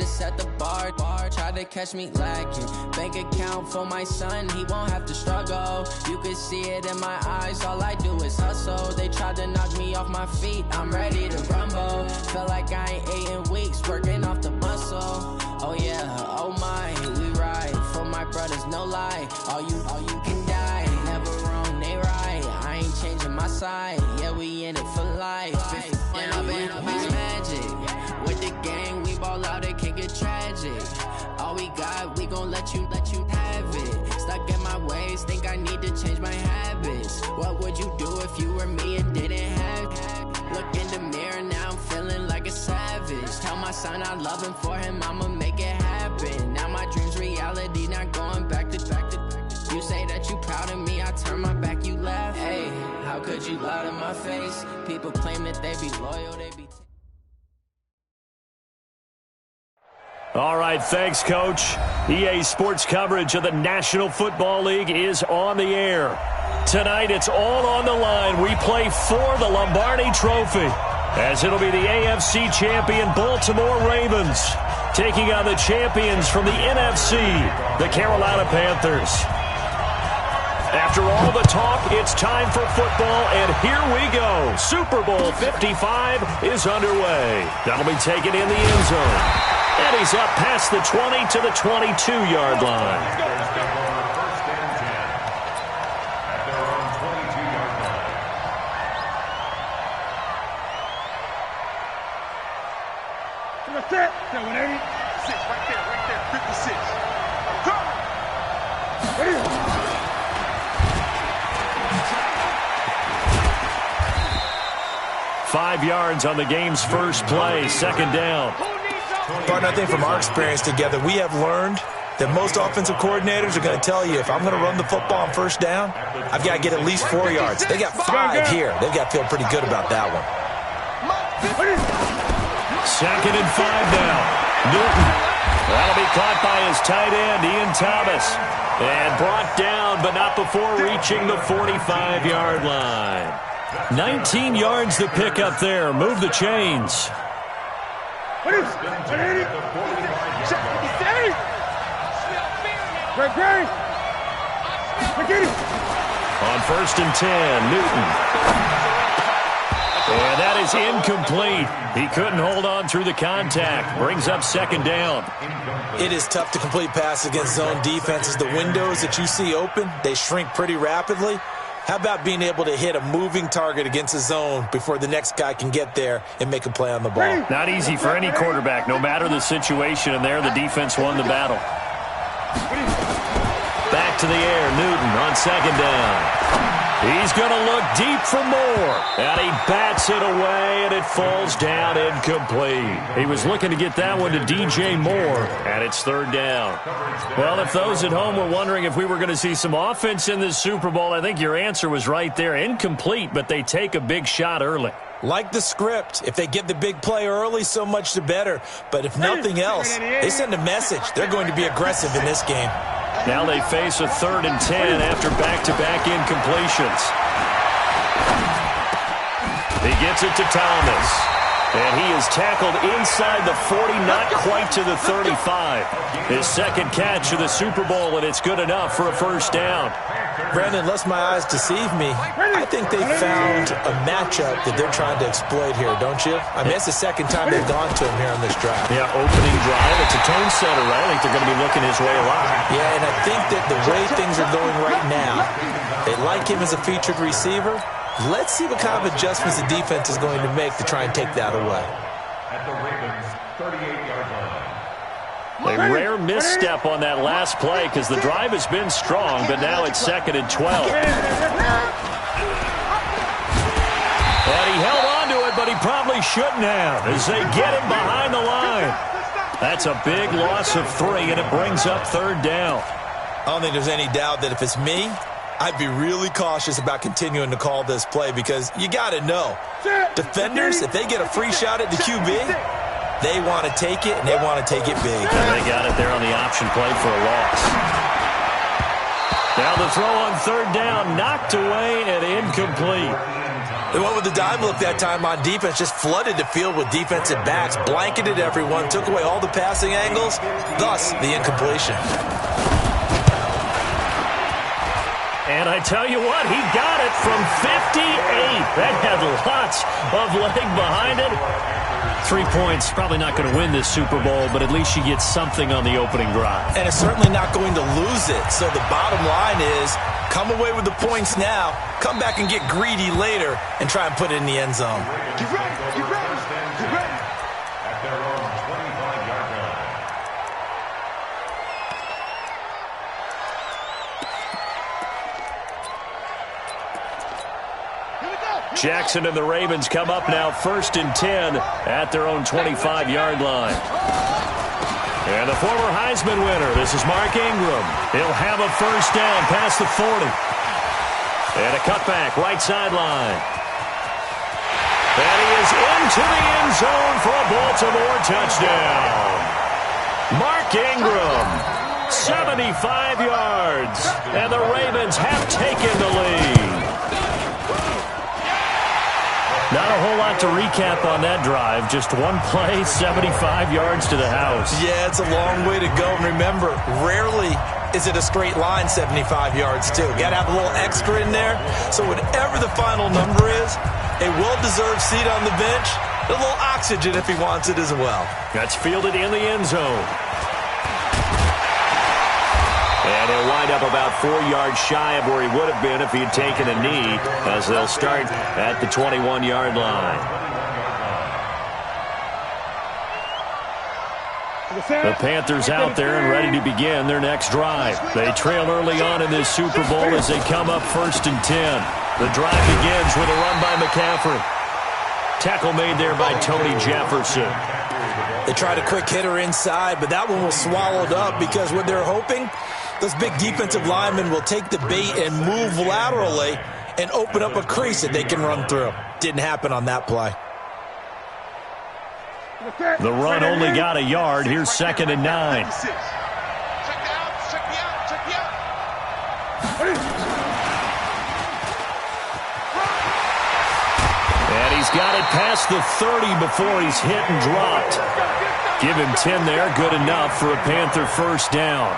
to set the bar. Try to catch me lacking. Bank account for my son, he won't have to struggle. You can see it in my eyes, all I do is hustle. They tried to knock me off my feet, I'm ready to rumble. Feel like I ain't ate in weeks, working off the muscle. Oh yeah, oh my, we ride for my brothers, no lie. All you can die, never wrong, they right. I ain't changing my side, yeah, we in it for life. And I've been magic. With the gang, we ball out, it can get tragic. All we got, we gon' let you have it. Stuck in my ways, think I need to change my habits. What would you do if you were me and didn't have it? Look in the mirror, now I'm feeling like a savage. Tell my son I love him, for him I'ma make it happen. Now my dream's reality, not going back to. You say that you proud of me, I turn my back, you laugh. Hey, how could you lie to my face? People claim that they be loyal, they be... All right, thanks, Coach. EA Sports coverage of the National Football League is on the air. Tonight, it's all on the line. We play for the Lombardi Trophy, as it'll be the AFC champion Baltimore Ravens taking on the champions from the NFC, the Carolina Panthers. After all the talk, it's time for football, and here we go. Super Bowl 55 is underway. That'll be taken in the end zone. And he's up past the 20 to the 22-yard line. What's that? 180? 6, right there, 56. Go! Ready? 5 yards on the game's first play, second down. But I think from our experience together, we have learned that most offensive coordinators are going to tell you, if I'm going to run the football on first down, I've got to get at least 4 yards. They got 5 here. They've got to feel pretty good about that one. Second and 5 now. Newton. That'll be caught by his tight end, Ian Thomas. And brought down, but not before reaching the 45-yard line. 19 yards to pick up there. Move the chains. What is it? 180? Great. On first and 10, Newton. And that is incomplete. He couldn't hold on through the contact. Brings up second down. It is tough to complete passes against zone defenses. The windows that you see open, they shrink pretty rapidly. How about being able to hit a moving target against a zone before the next guy can get there and make a play on the ball? Not easy for any quarterback, no matter the situation, and there the defense won the battle. Back to the air, Newton on second down. He's going to look deep for more, and he bats it away, and it falls down incomplete. He was looking to get that one to DJ Moore, and it's third down. Well, if those at home were wondering if we were going to see some offense in this Super Bowl, I think your answer was right there. Incomplete, but they take a big shot early. Like the script, if they get the big play early, so much the better. But if nothing else, they send a message. They're going to be aggressive in this game. Now they face a 3rd and 10 after back-to-back incompletions. He gets it to Thomas. And he is tackled inside the 40, not quite to the 35. His second catch of the Super Bowl, and it's good enough for a first down. Brandon, lest my eyes deceive me, I think they found a matchup that they're trying to exploit here, don't you? I mean, it's the second time they've gone to him here on this drive. Yeah, opening drive. It's a tone setter, right? I think they're going to be looking his way a lot. Yeah, and I think that the way things are going right now, they like him as a featured receiver. Let's see what kind of adjustments the defense is going to make to try and take that away. At the Ravens, 38-yard line. A rare misstep on that last play because the drive has been strong, but now it's 2nd and 12. And he held on to it, but he probably shouldn't have as they get him behind the line. That's a big loss of 3, and it brings up third down. I don't think there's any doubt that if it's me, I'd be really cautious about continuing to call this play because you got to know, defenders, if they get a free shot at the QB, they want to take it, and they want to take it big. And they got it there on the option play for a loss. Now the throw on third down, knocked away and incomplete. They went with the dime look that time on defense, just flooded the field with defensive backs, blanketed everyone, took away all the passing angles, thus the incompletion. And I tell you what, he got it from 58. That had lots of leg behind it. 3 points, probably not going to win this Super Bowl, but at least she gets something on the opening drive. And it's certainly not going to lose it. So the bottom line is, come away with the points now, come back and get greedy later, and try and put it in the end zone. Get ready, get ready, get ready. At their own 25-yard line. Jackson and the Ravens come up now 1st and 10 at their own 25-yard line. And the former Heisman winner, this is Mark Ingram. He'll have a first down past the 40. And a cutback, right sideline. And he is into the end zone for a Baltimore touchdown. Mark Ingram, 75 yards. And the Ravens have taken the lead. Not a whole lot to recap on that drive. Just one play, 75 yards to the house. Yeah, it's a long way to go. And remember, rarely is it a straight line 75 yards, too. Got to have a little extra in there. So whatever the final number is, a well-deserved seat on the bench, a little oxygen if he wants it as well. That's fielded in the end zone. And he'll wind up about 4 yards shy of where he would have been if he had taken a knee, as they'll start at the 21-yard line. The Panthers out there and ready to begin their next drive. They trail early on in this Super Bowl as they come up 1st and 10. The drive begins with a run by McCaffrey. Tackle made there by Tony Jefferson. They tried a quick hitter inside, but that one was swallowed up because what they're hoping, those big defensive linemen will take the bait and move laterally and open up a crease that they can run through. Didn't happen on that play. The run only got a yard. Here's 2nd and 9. And he's got it past the 30 before he's hit and dropped. Give him 10 there. Good enough for a Panther first down.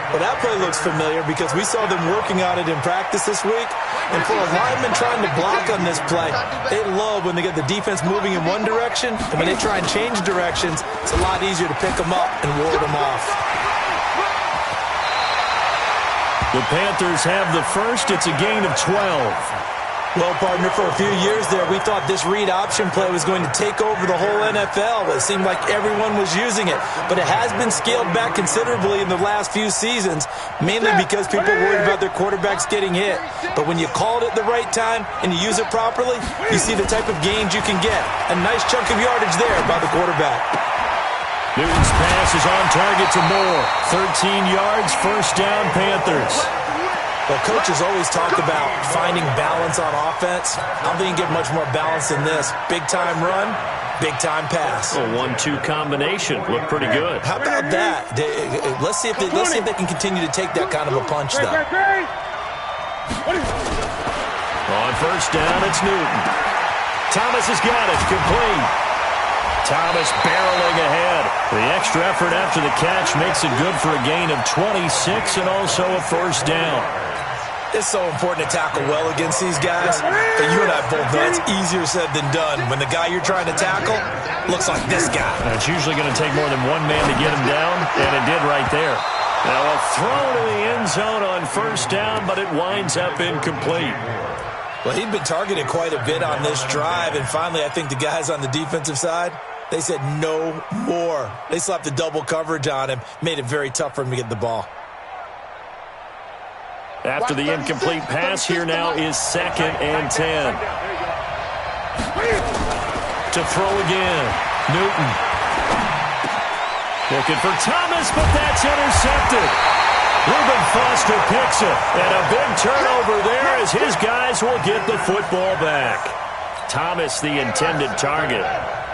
Well, that play looks familiar because we saw them working on it in practice this week. And for a lineman trying to block on this play, they love when they get the defense moving in one direction. And when they try and change directions, it's a lot easier to pick them up and ward them off. The Panthers have the first. It's a gain of 12. Well, partner, for a few years there, we thought this read option play was going to take over the whole NFL. It seemed like everyone was using it. But it has been scaled back considerably in the last few seasons, mainly because people worried about their quarterbacks getting hit. But when you call it at the right time and you use it properly, you see the type of gains you can get. A nice chunk of yardage there by the quarterback. Newton's pass is on target to Moore. 13 yards, first down, Panthers. Well, coaches always talk about finding balance on offense. I don't think you get much more balance than this. Big-time run, big-time pass. A 1-2 combination. Looked pretty good. How about that? Let's see if they can continue to take that kind of a punch, though. On first down, it's Newton. Thomas has got it. Complete. Thomas barreling ahead. The extra effort after the catch makes it good for a gain of 26 and also a first down. It's so important to tackle well against these guys. But you and I both know it's easier said than done when the guy you're trying to tackle looks like this guy. And it's usually going to take more than one man to get him down, and it did right there. Now a throw to the end zone on first down, but it winds up incomplete. Well, he'd been targeted quite a bit on this drive, and finally I think the guys on the defensive side, they said no more. They slapped the double coverage on him, made it very tough for him to get the ball. After the incomplete pass, here now is 2nd and 10. To throw again, Newton. Looking for Thomas, but that's intercepted. Reuben Foster picks it, and a big turnover there as his guys will get the football back. Thomas, the intended target.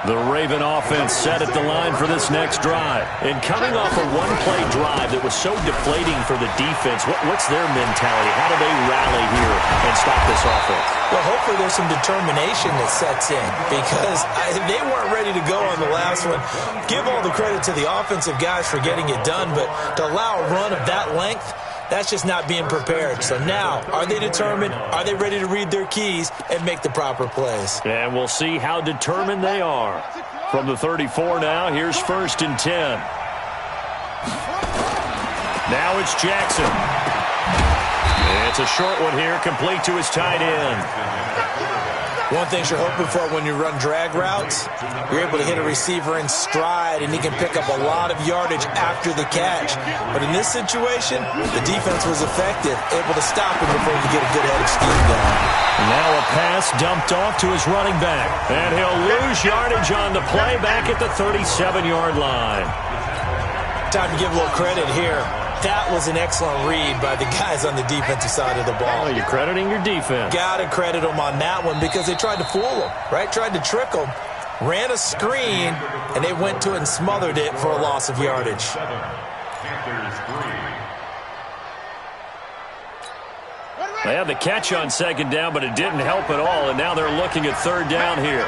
The Raven offense set at the line for this next drive. And coming off a one-play drive that was so deflating for the defense, what's their mentality? How do they rally here and stop this offense? Well, hopefully there's some determination that sets in because they weren't ready to go on the last one. Give all the credit to the offensive guys for getting it done, but to allow a run of that length, that's just not being prepared. So now, are they determined? Are they ready to read their keys and make the proper plays? And we'll see how determined they are. From the 34 now, here's 1st and 10. Now it's Jackson. It's a short one here, complete to his tight end. One thing you're hoping for when you run drag routes, you're able to hit a receiver in stride, and he can pick up a lot of yardage after the catch. But in this situation, the defense was effective, able to stop him before he could get a good head of steam going. Now a pass dumped off to his running back. And he'll lose yardage on the play back at the 37-yard line. Time to give a little credit here. That was an excellent read by the guys on the defensive side of the ball. Oh, you're crediting your defense. Got to credit them on that one because they tried to fool them, right? Tried to trick them, ran a screen, and they went to it and smothered it for a loss of yardage. They had the catch on 2nd down, but it didn't help at all, and now they're looking at 3rd down here.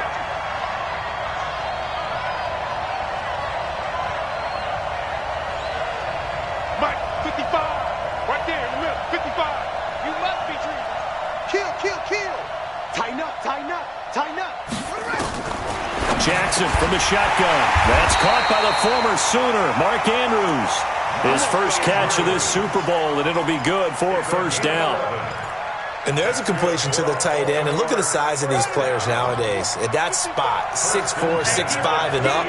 Jackson from the shotgun. That's caught by the former Sooner, Mark Andrews. His first catch of this Super Bowl, and it'll be good for a 1st down. And there's a completion to the tight end. And look at the size of these players nowadays. At that spot, 6'4", 6'5", and up.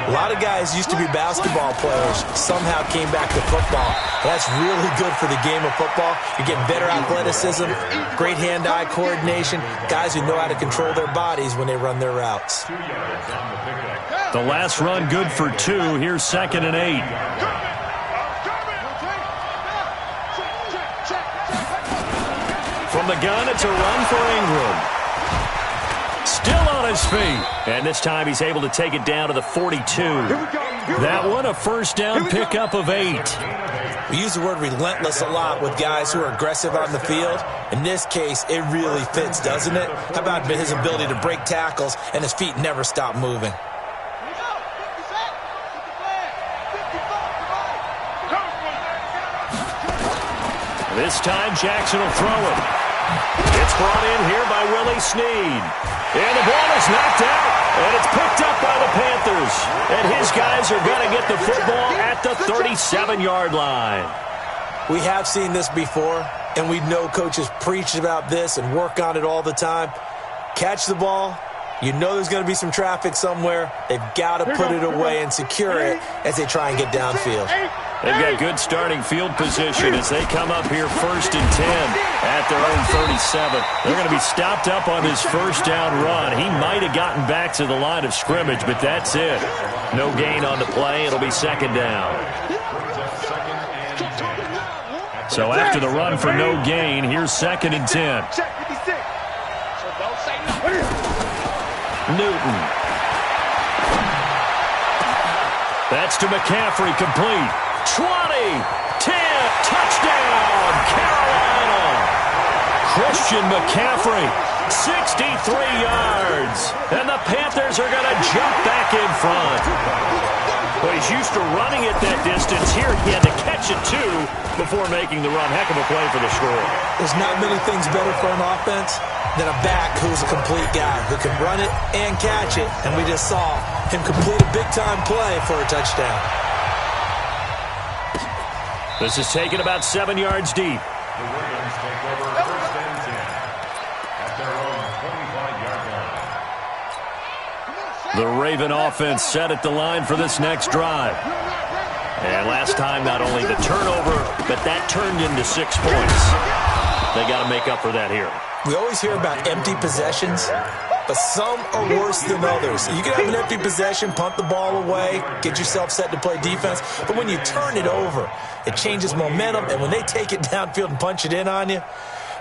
A lot of guys used to be basketball players, somehow came back to football. That's really good for the game of football. You're getting better athleticism, great hand-eye coordination, guys who know how to control their bodies when they run their routes. The last run good for 2. Here's 2nd and 8. From the gun, it's a run for Ingram. Still on his feet. And this time he's able to take it down to the 42. That one, a 1st down pickup of 8. We use the word relentless a lot with guys who are aggressive on the field. In this case, it really fits, doesn't it? How about his ability to break tackles and his feet never stop moving? This time Jackson will throw it. It's brought in here by Willie Snead. And the ball is knocked out. And it's picked up by the Panthers. And his guys are going to get the football at the 37-yard line. We have seen this before, and we know coaches preach about this and work on it all the time. Catch the ball. You know there's going to be some traffic somewhere. They've got to put it away and secure it as they try and get downfield. They've got good starting field position as they come up here 1st and 10 at their own 37. They're going to be stopped up on this 1st down run. He might have gotten back to the line of scrimmage, but that's it. No gain on the play. It'll be 2nd down. So after the run for no gain, here's 2nd and 10. Newton. That's to McCaffrey, complete. 20, 10, touchdown, Carolina. Christian McCaffrey, 63 yards. And the Panthers are going to jump back in front. Well, he's used to running it that distance. Here he had to catch it, too, before making the run. Heck of a play for the score. There's not many things better for an offense than a back who's a complete guy who can run it and catch it. And we just saw him complete a big-time play for a touchdown. This is taken about 7 yards deep. The Ravens take over 1st and 10 at their own 25-yard line. The Raven offense set at the line for this next drive. And last time, not only the turnover, but that turned into 6 points. They got to make up for that here. We always hear about empty possessions, but some are worse than others. You can have an empty possession, punt the ball away, get yourself set to play defense, but when you turn it over, it changes momentum, and when they take it downfield and punch it in on you,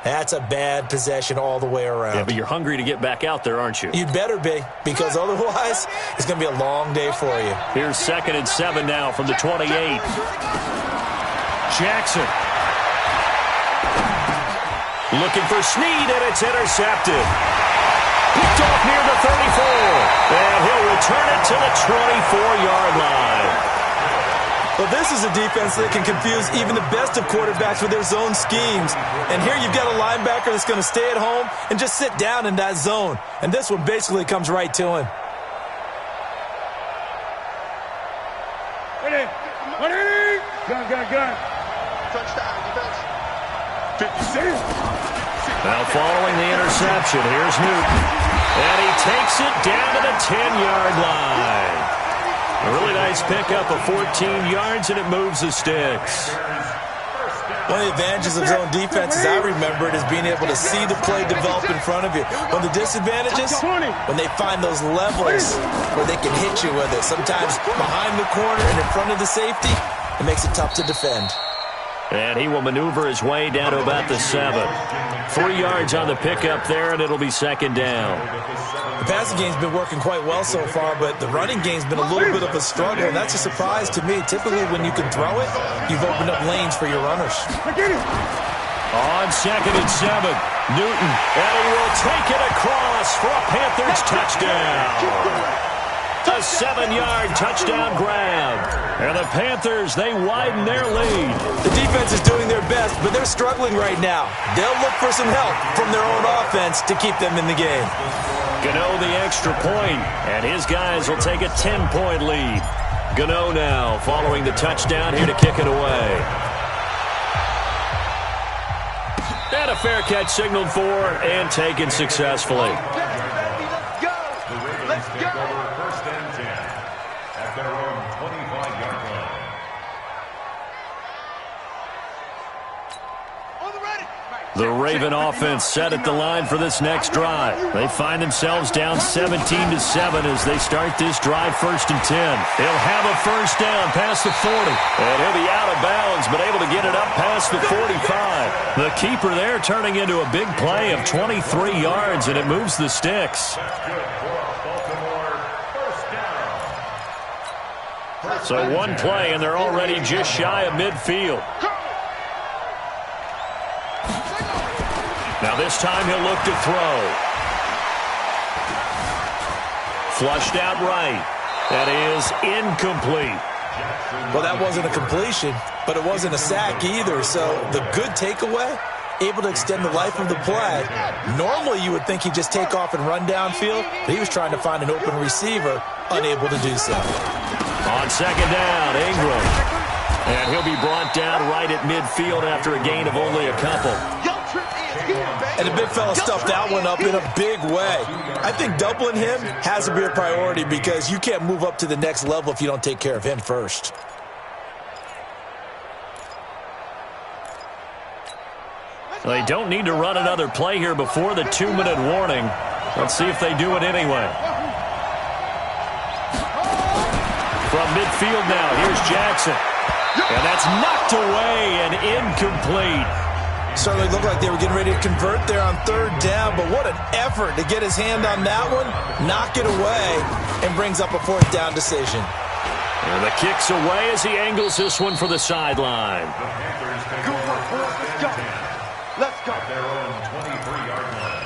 That's a bad possession all the way around. Yeah, but you're hungry to get back out there, aren't you? You'd better be, because otherwise it's going to be a long day for you. Here's 2nd and 7 now from the 28. Jackson. Looking for Snead, and it's intercepted. Picked off near the 34. And he'll return it to the 24-yard line. Well, this is a defense that can confuse even the best of quarterbacks with their zone schemes. And here you've got a linebacker that's going to stay at home and just sit down in that zone. And this one basically comes right to him. Ready. Gun. Touchdown, defense. 56. Now following the interception, here's Newton. And he takes it down to the 10-yard line. A really nice pickup of 14 yards, and it moves the sticks. One of the advantages of zone defense, as I remember it, is being able to see the play develop in front of you. One of the disadvantages, when they find those levels where they can hit you with it. Sometimes behind the corner and in front of the safety, it makes it tough to defend. And he will maneuver his way down to about the 7. 3 yards on the pickup there, and it'll be 2nd down. The passing game's been working quite well so far, but the running game's been a little bit of a struggle, and that's a surprise to me. Typically, when you can throw it, you've opened up lanes for your runners. On 2nd and 7, Newton, and he will take it across for a Panthers touchdown. A 7-yard touchdown grab. And the Panthers, they widen their lead. The defense is doing their best, but they're struggling right now. They'll look for some help from their own offense to keep them in the game. Gano the extra point, and his guys will take a 10-point lead. Gano now following the touchdown here to kick it away. And a fair catch signaled for and taken successfully. Let's go. First and 10 at their own 25-yard line. The Raven offense set at the line for this next drive. They find themselves down 17-7 as they start this drive 1st and 10. He'll have a first down past the 40. And he'll be out of bounds, but able to get it up past the 45. The keeper there turning into a big play of 23 yards, and it moves the sticks. So one play, and they're already just shy of midfield. Now this time he'll look to throw. Flushed out right. That is incomplete. Well, that wasn't a completion, but it wasn't a sack either. So the good takeaway, able to extend the life of the play. Normally you would think he'd just take off and run downfield, but he was trying to find an open receiver, unable to do so. On 2nd down, Ingram. And he'll be brought down right at midfield after a gain of only a couple. And the big fella stuffed that one up in a big way. I think doubling him has to be a priority because you can't move up to the next level if you don't take care of him first. They don't need to run another play here before the 2-minute warning. Let's see if they do it anyway. From midfield now, here's Jackson. And that's knocked away and incomplete. Certainly looked like they were getting ready to convert there on 3rd down, but what an effort to get his hand on that one, knock it away, and brings up a 4th down decision. And the kick's away as he angles this one for the sideline. Let's go. At their own 23-yard line.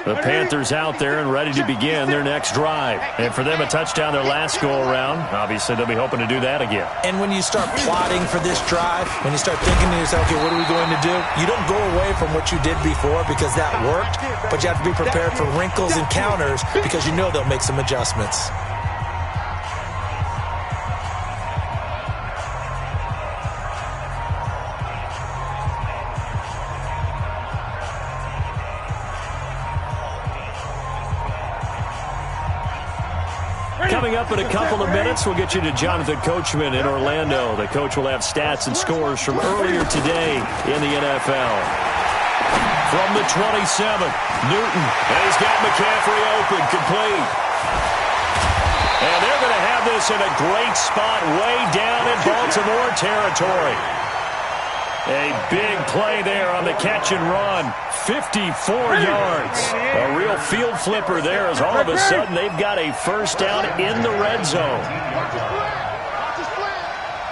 The Panthers out there and ready to begin their next drive. And for them, a touchdown their last go-around. Obviously, they'll be hoping to do that again. And when you start plotting for this drive, when you start thinking to yourself, okay, what are we going to do? You don't go away from what you did before because that worked, but you have to be prepared for wrinkles and counters because you know they'll make some adjustments. Coming up in a couple of minutes, we'll get you to Jonathan Coachman in Orlando. The coach will have stats and scores from earlier today in the NFL. From the 27, Newton, and he's got McCaffrey open, complete. And they're going to have this in a great spot way down in Baltimore territory. A big play there on the catch and run. 54 yards. A real field flipper there as all of a sudden they've got a first down in the red zone.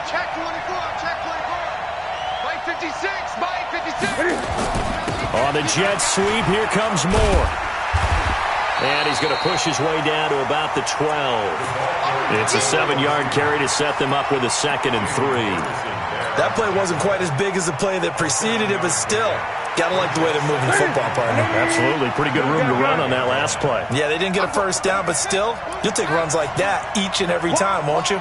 Check 24, check 24. Mike 56, Mike 56. On the jet sweep, here comes Moore. And he's going to push his way down to about the 12. It's a 7-yard carry to set them up with a 2nd and 3. That play wasn't quite as big as the play that preceded it, but still, got to like the way they're moving the football, partner. Absolutely. Pretty good room to run on that last play. Yeah, they didn't get a first down, but still, you'll take runs like that each and every time, won't you?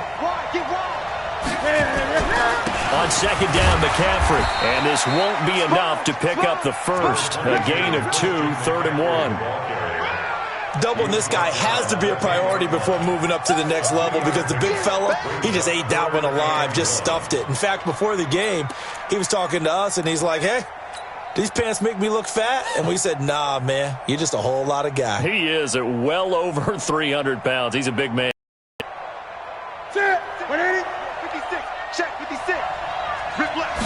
On 2nd down, McCaffrey. And this won't be enough to pick up the first. A gain of 2, 3rd and 1. Doubling this guy has to be a priority before moving up to the next level because the big fella, he just ate that one alive, just stuffed it. In fact, before the game, he was talking to us, and he's like, hey, these pants make me look fat? And we said, nah, man, you're just a whole lot of guy. He is at well over 300 pounds. He's a big man. 180, 56, check 56. Rip left.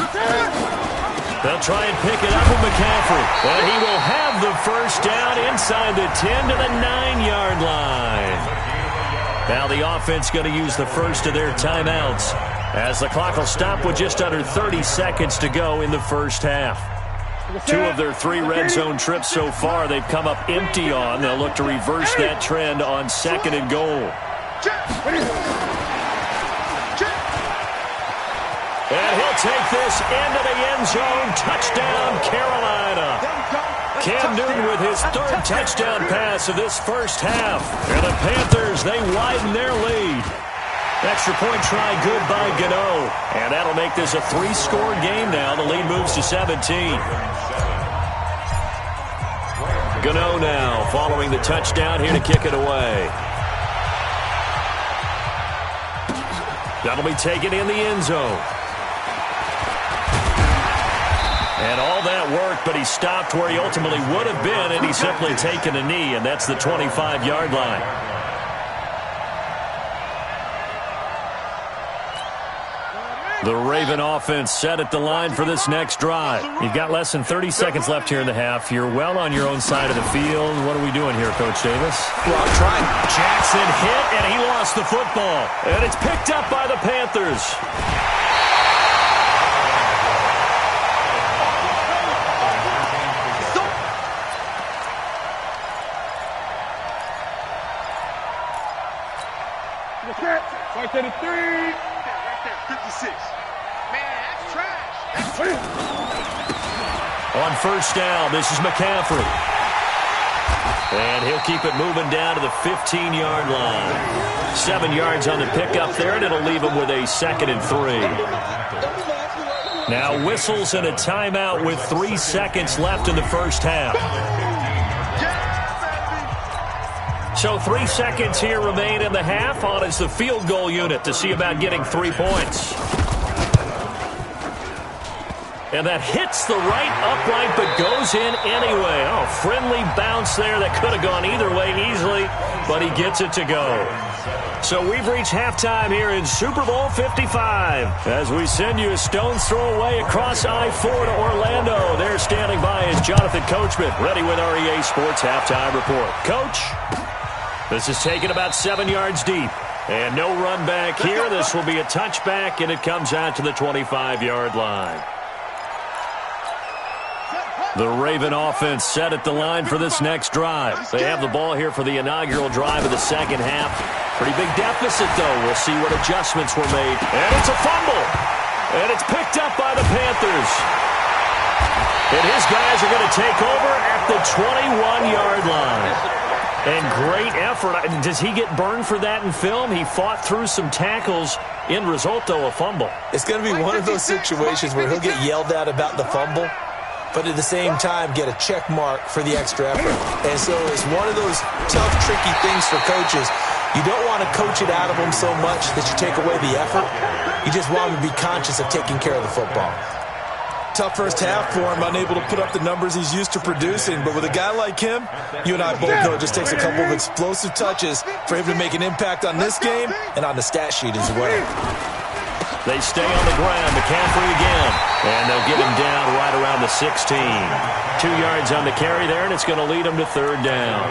They'll try and pick it up with McCaffrey. And he will have the first down inside the 10 to the 9-yard line. Now the offense going to use the first of their timeouts as the clock will stop with just under 30 seconds to go in the first half. 2 of their 3 red zone trips so far they've come up empty on. They'll look to reverse that trend on 2nd and goal. And he'll take this into the end zone. Touchdown, Carolina. Cam Newton with his 3rd touchdown pass of this first half. And the Panthers, they widen their lead. Extra point try good by Gano. And that'll make this a 3-score game now. The lead moves to 17. Gano now following the touchdown here to kick it away. That'll be taken in the end zone. And all that worked, but he stopped where he ultimately would have been, and he's simply taken a knee, and that's the 25-yard line. The Raven offense set at the line for this next drive. You've got less than 30 seconds left here in the half. You're well on your own side of the field. What are we doing here, Coach Davis? Well, I'm trying. Jackson hit, and he lost the football. And it's picked up by the Panthers. Right to the 3. Right there, 56. Man, that's trash. On first down, this is McCaffrey. And he'll keep it moving down to the 15-yard line. 7 yards on the pickup there, and it'll leave him with a 2nd and 3. Now whistles and a timeout with 3 seconds left in the first half. So 3 seconds here remain in the half. On is the field goal unit to see about getting 3 points. And that hits the right upright but goes in anyway. Oh, friendly bounce there that could have gone either way easily, but he gets it to go. So we've reached halftime here in Super Bowl 55 as we send you a stone's throw away across I-4 to Orlando. There standing by is Jonathan Coachman, ready with our EA Sports Halftime Report. Coach? This is taken about 7 yards deep. And no run back here. This will be a touchback, and it comes out to the 25-yard line. The Raven offense set at the line for this next drive. They have the ball here for the inaugural drive of the second half. Pretty big deficit, though. We'll see what adjustments were made. And it's a fumble. And it's picked up by the Panthers. And his guys are going to take over at the 21-yard line. And great effort. Does he get burned for that in film? He fought through some tackles. End result, though, a fumble. It's going to be one of those situations where he'll get yelled at about the fumble, but at the same time get a check mark for the extra effort. And so it's one of those tough, tricky things for coaches. You don't want to coach it out of them so much that you take away the effort. You just want them to be conscious of taking care of the football. Tough first half for him, unable to put up the numbers he's used to producing. But with a guy like him, you and I both know it just takes a couple of explosive touches for him to make an impact on this game and on the stat sheet as well. They stay on the ground. McCaffrey again. And they'll get him down right around the 16. 2 yards on the carry there, and it's going to lead him to third down.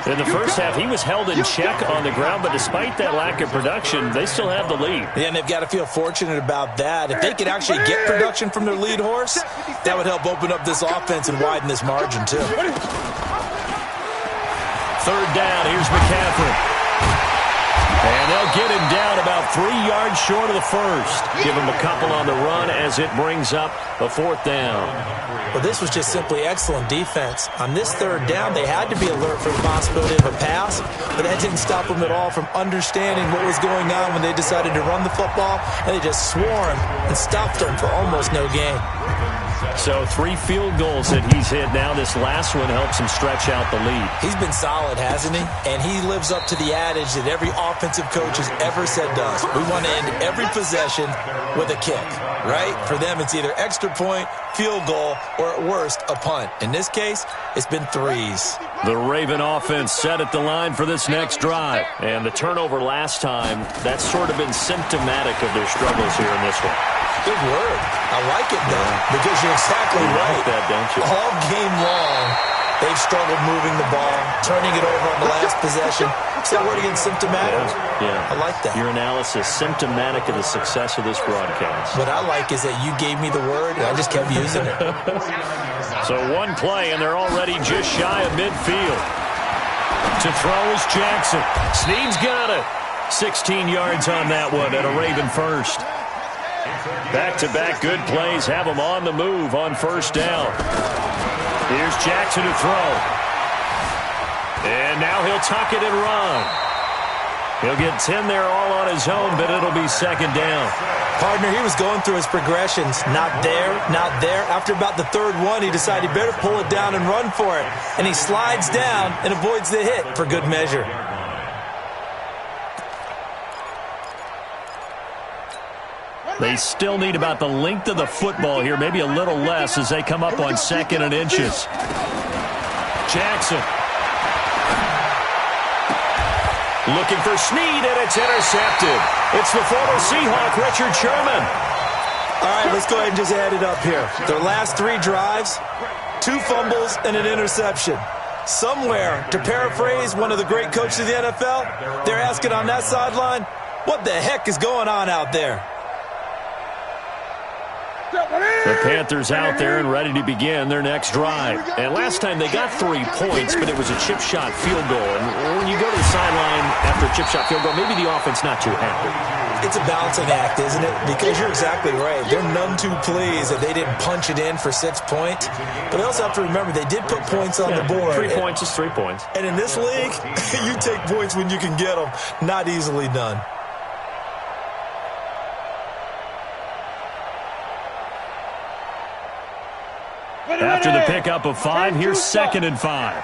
In the first half, he was held in check on the ground, but despite that lack of production, they still have the lead. Yeah, and they've got to feel fortunate about that. If they could actually get production from their lead horse, that would help open up this offense and widen this margin, too. Third down, here's McCaffrey. And they'll get him down about 3 yards short of the first. Give him a couple on the run as it brings up a fourth down. Well, this was just simply excellent defense. On this third down, they had to be alert for the possibility of a pass, but that didn't stop them at all from understanding what was going on when they decided to run the football, and they just swarmed and stopped them for almost no gain. So 3 field goals that he's hit now. This last one helps him stretch out the lead. He's been solid, hasn't he? And he lives up to the adage that every offensive coach has ever said to us. We want to end every possession with a kick, right? For them, it's either extra point, field goal, or at worst, a punt. In this case, it's been 3s. The Raven offense set at the line for this next drive. And the turnover last time, that's sort of been symptomatic of their struggles here in this one. Good word. I like it, though, because you're exactly right. Like that, don't you? All game long, they've struggled moving the ball, turning it over on the last possession. Is that word again, symptomatic? Yeah. I like that. Your analysis, symptomatic of the success of this broadcast. What I like is that you gave me the word, and I just kept using it. So one play, and they're already just shy of midfield. To throw is Jackson. Snead's got it. 16 yards on that one at a Raven first. Back-to-back good plays have him on the move on first down. Here's Jackson to throw. And now he'll tuck it and run. He'll get 10 there all on his own, but it'll be second down. Partner, he was going through his progressions. Not there, not there. After about the third one, he decided he better pull it down and run for it. And he slides down and avoids the hit for good measure. They still need about the length of the football here, maybe a little less as they come up on 2nd and inches. Jackson. Looking for Snead, and it's intercepted. It's the former Seahawk, Richard Sherman. All right, let's go ahead and just add it up here. Their last 3 drives, 2 fumbles and an interception. Somewhere, to paraphrase one of the great coaches of the NFL, they're asking on that sideline, what the heck is going on out there? The Panthers out there and ready to begin their next drive. And last time they got 3 points, but it was a chip shot field goal. And when you go to the sideline after a chip shot field goal, maybe the offense not too happy. It's a balancing act, isn't it? Because you're exactly right. They're none too pleased that they didn't punch it in for 6 points. But they also have to remember they did put points on the board. 3 points is 3 points. And in this league, you take points when you can get them. Not easily done. After the pickup of 5, here's 2nd and 5. I'm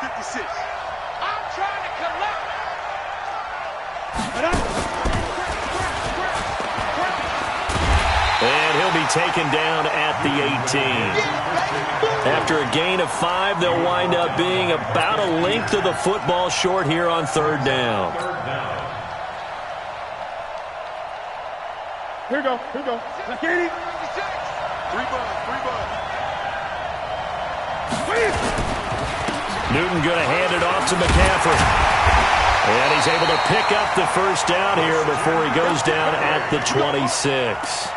trying to collect. And he'll be taken down at the 18. After a gain of 5, they'll wind up being about a length of the football short here on 3rd down. Here we go. Now, Katie. 3 bucks. Newton going to hand it off to McCaffrey. And he's able to pick up the first down here before he goes down at the 26.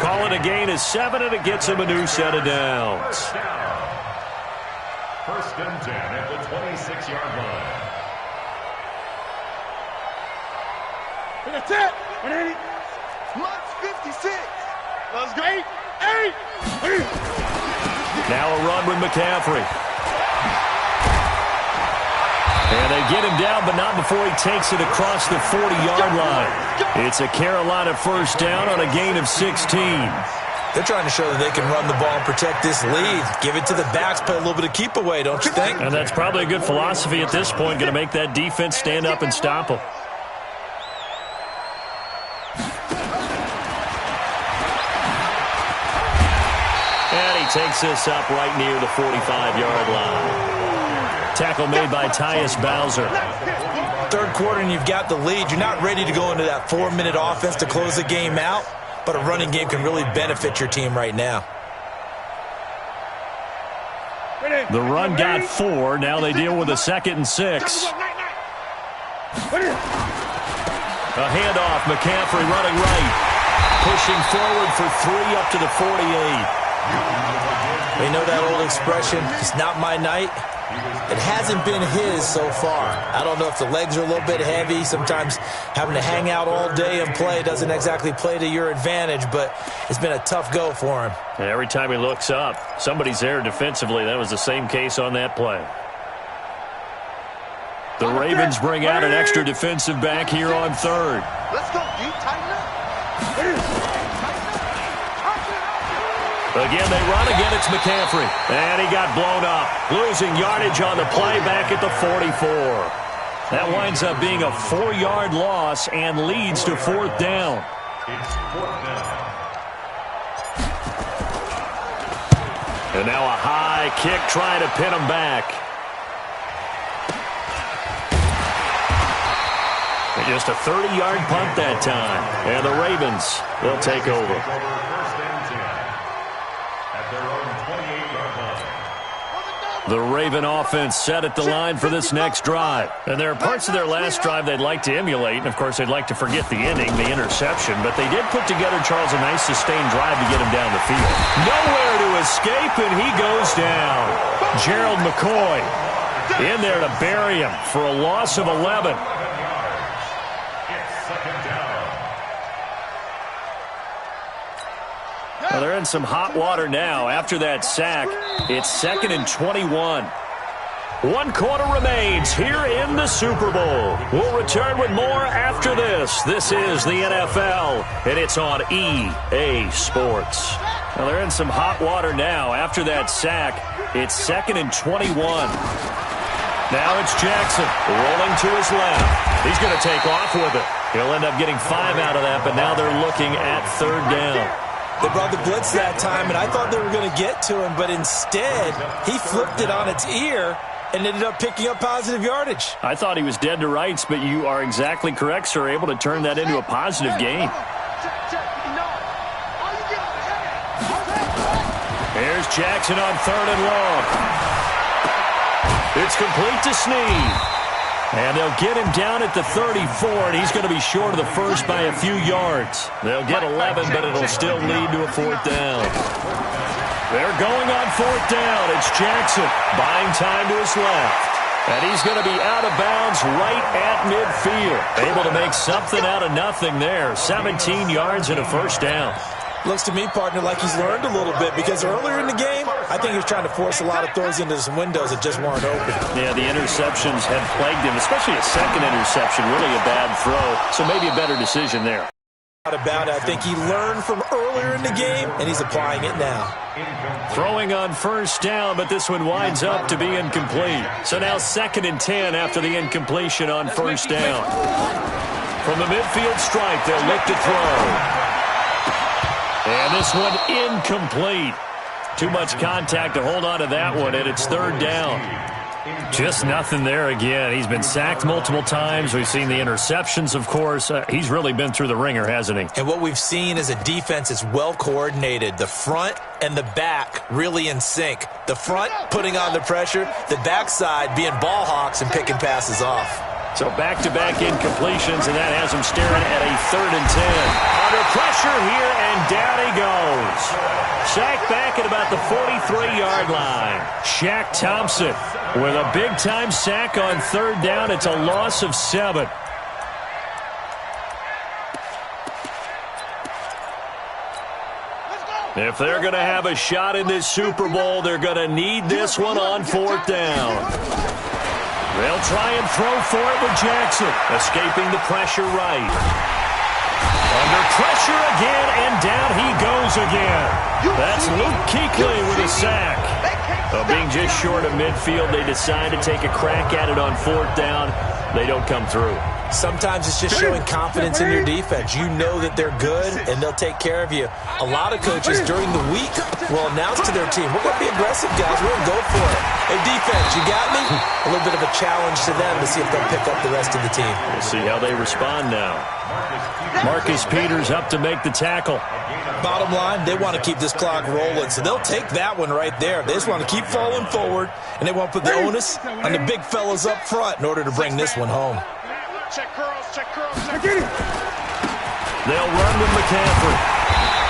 Call it a gain of 7, and it gets him a new set of downs. 1st and 10 at the 26-yard line. That's it. 180. Plus 56. Let's go. 8. Now a run with McCaffrey. And they get him down, but not before he takes it across the 40-yard line. It's a Carolina first down on a gain of 16. They're trying to show that they can run the ball and protect this lead. Give it to the backs, play a little bit of keep away, don't you think? And that's probably a good philosophy at this point, going to make that defense stand up and stop them. And he takes this up right near the 45-yard line. Tackle made by Tyus Bowser. Third quarter and you've got the lead. You're not ready to go into that 4-minute offense to close the game out. But a running game can really benefit your team right now. The run got 4. Now they deal with a 2nd and 6. A handoff. McCaffrey running right. Pushing forward for 3 up to the 48. We know that old expression, it's not my night. It hasn't been his so far. I don't know if the legs are a little bit heavy. Sometimes having to hang out all day and play doesn't exactly play to your advantage, but it's been a tough go for him. And every time he looks up, somebody's there defensively. That was the same case on that play. The Ravens bring out an extra defensive back here on 3rd. Let's go, D. Tighten up. Again, they run again. It's McCaffrey. And he got blown up. Losing yardage on the play back at the 44. That winds up being a 4-yard loss and leads to 4th down. It's 4th down. And now a high kick trying to pin him back. And just a 30-yard punt that time. And the Ravens will take over. The Raven offense set at the line for this next drive. And there are parts of their last drive they'd like to emulate. And, of course, they'd like to forget the ending, the interception. But they did put together, Charles, a nice sustained drive to get him down the field. Nowhere to escape, and he goes down. Gerald McCoy in there to bury him for a loss of 11. Well, they're in some hot water now. After that sack, it's 2nd and 21. 1 quarter remains here in the Super Bowl. We'll return with more after this. This is the NFL, and it's on EA Sports. Well, they're in some hot water now. After that sack, it's 2nd and 21. Now it's Jackson rolling to his left. He's going to take off with it. He'll end up getting 5 out of that, but now they're looking at 3rd down. They brought the blitz that time, and I thought they were going to get to him, but instead, he flipped it on its ear and ended up picking up positive yardage. I thought he was dead to rights, but you are exactly correct, sir, able to turn that into a positive gain. Here's Jackson on 3rd and long. It's complete to Snead. And they'll get him down at the 34, and he's going to be short of the first by a few yards. They'll get 11, but it'll still lead to a 4th down. They're going on 4th down. It's Jackson buying time to his left. And he's going to be out of bounds right at midfield. Able to make something out of nothing there. 17 yards and a 1st down. Looks to me, partner, like he's learned a little bit because earlier in the game, I think he was trying to force a lot of throws into some windows that just weren't open. Yeah, the interceptions had plagued him, especially a 2nd interception, really a bad throw. So maybe a better decision there. Not about it. I think he learned from earlier in the game, and he's applying it now. Throwing on 1st down, but this one winds up to be incomplete. So now 2nd and 10 after the incompletion on 1st down. From the midfield stripe, they'll look to throw. And this one incomplete. Too much contact to hold on to that one, and it's 3rd down. Just nothing there again. He's been sacked multiple times. We've seen the interceptions, of course. He's really been through the ringer, hasn't he? And what we've seen is a defense that's well coordinated. The front and the back really in sync. The front putting on the pressure, the backside being ball hawks and picking passes off. So back-to-back incompletions, and that has him staring at a 3rd and 10. Under pressure here, and down he goes. Sacked back at about the 43-yard line. Shaq Thompson with a big-time sack on 3rd down. It's a loss of 7. If they're going to have a shot in this Super Bowl, they're going to need this one on 4th down. They'll try and throw for it with Jackson, escaping the pressure right. Under pressure again, and down he goes again. That's Luke Kuechly with a sack. Being just short of midfield, they decide to take a crack at it on 4th down. They don't come through. Sometimes it's just showing confidence in your defense. You know that they're good, and they'll take care of you. A lot of coaches during the week will announce to their team, we're going to be aggressive, guys. We're going to go for it. Hey, defense, you got me? A little bit of a challenge to them to see if they'll pick up the rest of the team. We'll see how they respond now. Marcus Peters up to make the tackle. Bottom line, they want to keep this clock rolling, so they'll take that one right there. They just want to keep falling forward, and they want to put the onus on the big fellas up front in order to bring this one home. Check curls, check curls, check curls. They'll run with McCaffrey.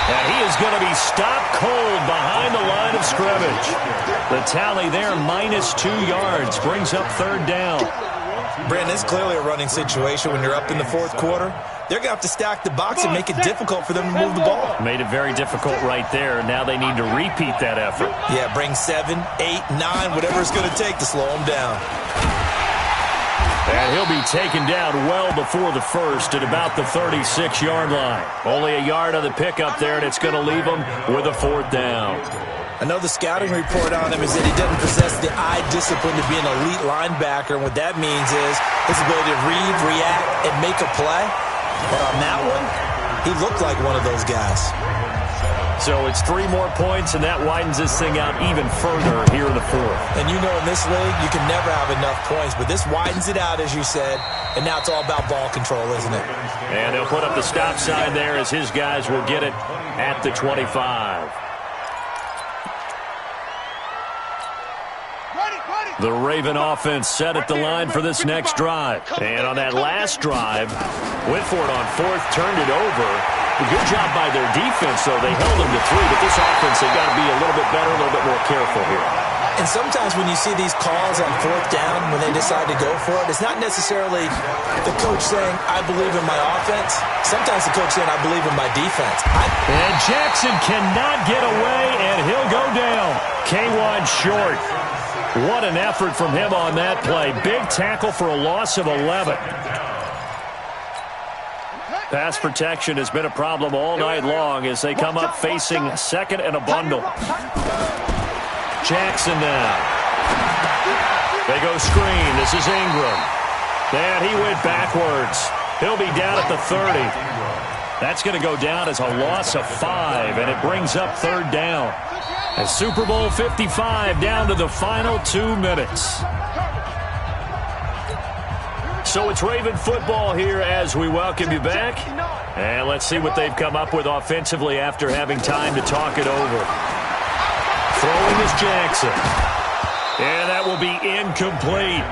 And he is going to be stopped cold behind the line of scrimmage. The tally there, -2 yards, brings up 3rd down. Brandon, it's clearly a running situation when you're up in the 4th quarter. They're going to have to stack the box and make it difficult for them to move the ball. Made it very difficult right there. Now they need to repeat that effort. Yeah, bring 7, 8, 9, whatever it's going to take to slow them down. And he'll be taken down well before the first at about the 36-yard line. Only a yard on the pickup there, and it's going to leave him with a 4th down. I know the scouting report on him is that he doesn't possess the eye discipline to be an elite linebacker, and what that means is his ability to read, react, and make a play. But on that one, he looked like one of those guys. So it's 3 more points, and that widens this thing out even further here in the 4th. And you know in this league, you can never have enough points, but this widens it out, as you said, and now it's all about ball control, isn't it? And they'll put up the stop sign there as his guys will get it at the 25. The Raven offense set at the line for this next drive. And on that last drive, went for it on 4th, turned it over. A good job by their defense, though. They held them to 3, but this offense, they've got to be a little bit better, a little bit more careful here. And sometimes when you see these calls on 4th down, when they decide to go for it, it's not necessarily the coach saying, I believe in my offense. Sometimes the coach saying, I believe in my defense. And Jackson cannot get away, and he'll go down. K1 short. What an effort from him on that play. Big tackle for a loss of 11. Pass protection has been a problem all night long as they come up facing 2nd and a bundle. Jackson now. They go screen. This is Ingram. And he went backwards. He'll be down at the 30. That's going to go down as a loss of 5, and it brings up 3rd down. And Super Bowl 55 down to the final 2 minutes. So it's Raven football here as we welcome you back. And let's see what they've come up with offensively after having time to talk it over. Throwing is Jackson. And that will be incomplete.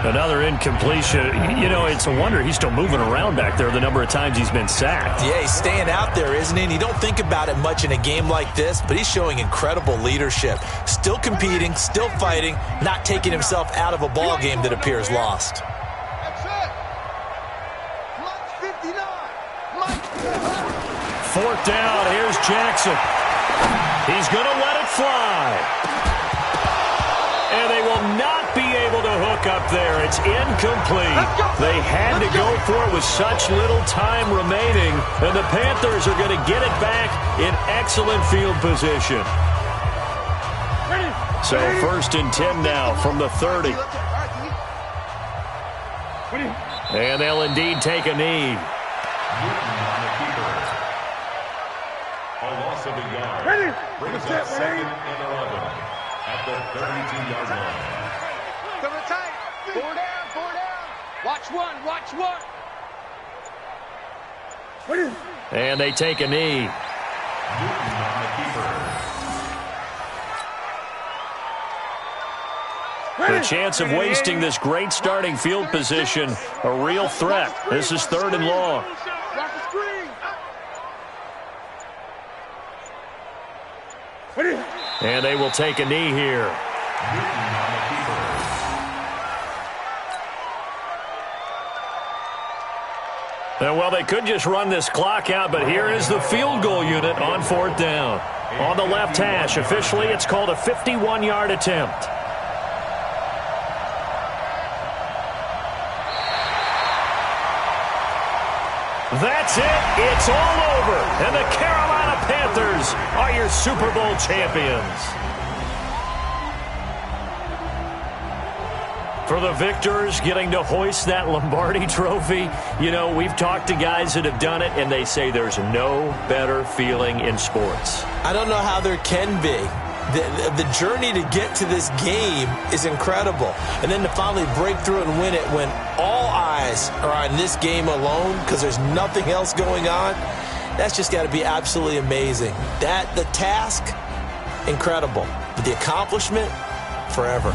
Another incompletion. You know, it's a wonder he's still moving around back there the number of times he's been sacked. Yeah, he's staying out there, isn't he? And you don't think about it much in a game like this, but he's showing incredible leadership. Still competing, still fighting, not taking himself out of a ball game that appears lost. Fourth down, here's Jackson. He's going to let it fly. And they will not be able to hook up there. It's incomplete. They had to go for it with such little time remaining. And the Panthers are going to get it back in excellent field position. So 1st and 10 now from the 30. And they'll indeed take a knee. A loss of a yard. Brings up 2nd and 11 at the 32-yard line. Coming tight. 4 down, 4 down. Watch one, watch one. And they take a knee. Newton on the keeper. The chance of wasting this great starting field position, a real threat. This is 3rd and long. Rock the screen. And they will take a knee here. Newton on the keeper. And well, they could just run this clock out, but here is the field goal unit on 4th down. On the left hash, officially it's called a 51-yard attempt. That's it. It's all over. And the Carolina Panthers are your Super Bowl champions. For the victors getting to hoist that Lombardi trophy, you know, we've talked to guys that have done it, and they say there's no better feeling in sports. I don't know how there can be. The journey to get to this game is incredible. And then to finally break through and win it when all eyes are on this game alone because there's nothing else going on, that's just got to be absolutely amazing. The task, incredible. But the accomplishment, forever.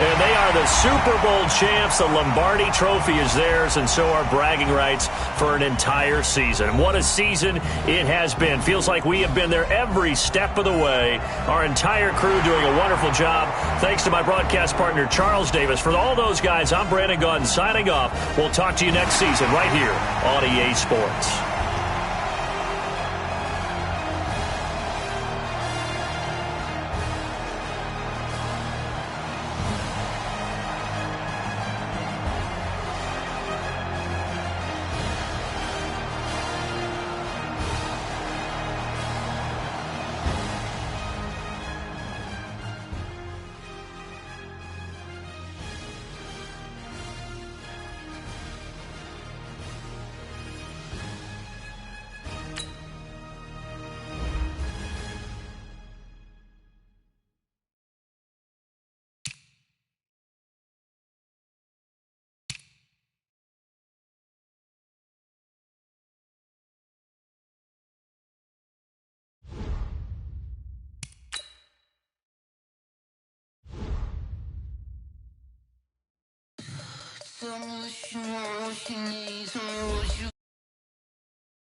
And they are the Super Bowl champs. The Lombardi trophy is theirs, and so are bragging rights for an entire season. What a season it has been. Feels like we have been there every step of the way. Our entire crew doing a wonderful job. Thanks to my broadcast partner, Charles Davis. For all those guys, I'm Brandon Gaudin signing off. We'll talk to you next season right here on EA Sports.